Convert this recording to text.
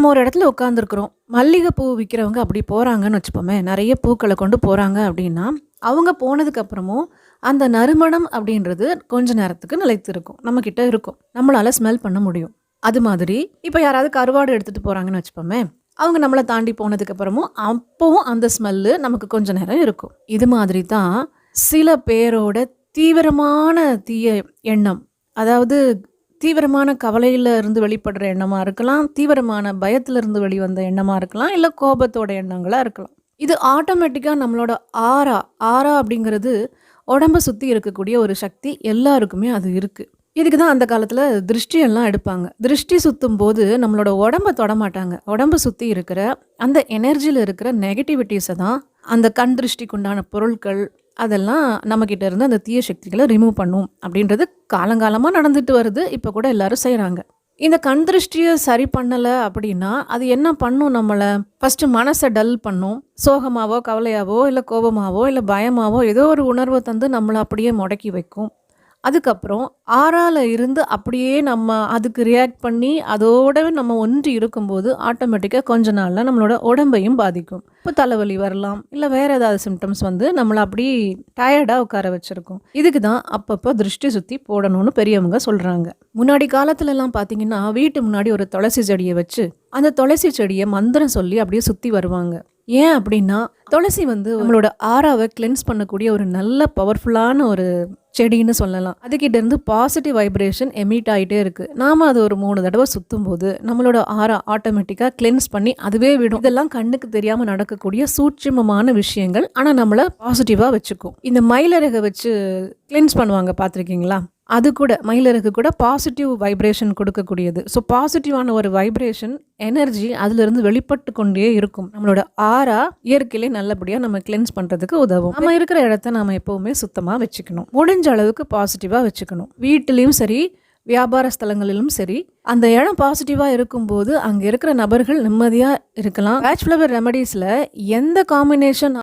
நம்ம ஒரு இடத்துல உட்காந்துருக்குறோம். மல்லிகைப்பூ விற்கிறவங்க அப்படி போகிறாங்கன்னு வச்சுப்போமே, நிறைய பூக்களை கொண்டு போகிறாங்க அப்படின்னா, அவங்க போனதுக்கப்புறமும் அந்த நறுமணம் அப்படின்றது கொஞ்ச நேரத்துக்கு நிலைத்திருக்கும், நம்மக்கிட்ட இருக்கும், நம்மளால் ஸ்மெல் பண்ண முடியும். அது மாதிரி இப்போ யாராவது கருவாடு எடுத்துகிட்டு போகிறாங்கன்னு வச்சுப்போமே, அவங்க நம்மளை தாண்டி போனதுக்கப்புறமும் அப்போவும் அந்த ஸ்மெல்லு நமக்கு கொஞ்ச நேரம் இருக்கும். இது மாதிரி தான் சில பேரோட தீவிரமான தீய எண்ணம், அதாவது தீவிரமான கவலையில இருந்து வெளிப்படுற எண்ணமா இருக்கலாம், தீவிரமான பயத்துல இருந்து வெளிவந்த எண்ணமா இருக்கலாம், இல்ல கோபத்தோட எண்ணங்களா இருக்கலாம். இது ஆட்டோமேட்டிக்கா நம்மளோட ஆரா ஆரா அப்படிங்கிறது உடம்ப சுத்தி இருக்கக்கூடிய ஒரு சக்தி, எல்லாருக்குமே அது இருக்கு. இதுக்கு தான் அந்த காலத்துல திருஷ்டி எல்லாம் எடுப்பாங்க. திருஷ்டி சுத்தும் போது நம்மளோட உடம்ப தொடமாட்டாங்க. உடம்ப சுத்தி இருக்கிற அந்த எனர்ஜியில் இருக்கிற நெகட்டிவிட்டிஸை தான் அந்த கண் திருஷ்டிக்கு உண்டான பொருட்கள் அதெல்லாம் நம்மக்கிட்ட இருந்து அந்த தீய சக்திகளை ரிமூவ் பண்ணும் அப்படின்றது காலங்காலமாக நடந்துட்டு வருது. இப்போ கூட எல்லாரும் செய்கிறாங்க. இந்த கண் திருஷ்டியை சரி பண்ணலை அப்படின்னா அது என்ன பண்ணும்? நம்மளை ஃபஸ்ட்டு மனசை டல் பண்ணும். சோகமாவோ கவலையாவோ இல்லை கோபமாவோ இல்லை பயமாவோ ஏதோ ஒரு உணர்வை தந்து நம்மளை அப்படியே முடக்கி வைக்கும். அதுக்கப்புறம் ஆறால இருந்து அப்படியே நம்ம அதுக்கு ரியாக்ட் பண்ணி அதோடவே நம்ம ஒன்றி இருக்கும்போது ஆட்டோமேட்டிக்காக கொஞ்ச நாளில் நம்மளோட உடம்பையும் பாதிக்கும். இப்போ தலைவலி வரலாம், இல்லை வேறு ஏதாவது சிம்டம்ஸ் வந்து நம்மளை அப்படி டயர்டாக உட்கார வச்சுருக்கோம். இதுக்கு தான் அப்பப்போ திருஷ்டி சுற்றி போடணும்னு பெரியவங்க சொல்கிறாங்க. முன்னாடி காலத்துலலாம் பார்த்தீங்கன்னா வீட்டு முன்னாடி ஒரு துளசி செடியை வச்சு அந்த துளசி செடியை மந்திரம் சொல்லி அப்படியே சுற்றி வருவாங்க. ஏன் அப்படின்னா துளசி வந்து நம்மளோட ஆறாவை கிளென்ஸ் பண்ணக்கூடிய ஒரு நல்ல பவர்ஃபுல்லான ஒரு செடின்னு சொல்லலாம். அதுக்கிட்ட இருந்து பாசிட்டிவ் வைப்ரேஷன் எமிட் ஆகிட்டே இருக்குது. நாம் அது ஒரு 3 தடவை சுற்றும் போது நம்மளோட ஆரா ஆட்டோமேட்டிக்காக கிளென்ஸ் பண்ணி அதுவே விடும். இதெல்லாம் கண்ணுக்கு தெரியாமல் நடக்கக்கூடிய சூட்சுமமான விஷயங்கள், ஆனால் நம்மளை பாசிட்டிவாக வச்சுக்கும். இந்த மயிலரகை வச்சு கிளென்ஸ் பண்ணுவாங்க, பார்த்துருக்கீங்களா? அது கூட மயிலருக்கு கூட பாசிட்டிவ் வைப்ரேஷன் கொடுக்கக்கூடியது. ஸோ பாசிட்டிவான ஒரு வைப்ரேஷன் எனர்ஜி அதிலிருந்து வெளிப்பட்டு கொண்டே இருக்கும். நம்மளோட ஆரா இயற்கையிலே நல்லபடியாக நம்ம கிளென்ஸ் பண்ணுறதுக்கு உதவும். நம்ம இருக்கிற இடத்த நம்ம எப்போவுமே சுத்தமாக வச்சுக்கணும். முடிஞ்ச அளவுக்கு பாசிட்டிவாக வச்சுக்கணும். வீட்டிலையும் சரி, வியாபார ஸ்தலங்களிலும் சரி, அந்த இடம் பாசிட்டிவாக இருக்கும்போது அங்கே இருக்கிற நபர்கள் நிம்மதியாக இருக்கலாம். பேட்ச் ஃப்ளவர் ரெமடிஸில் எந்த காம்பினேஷன்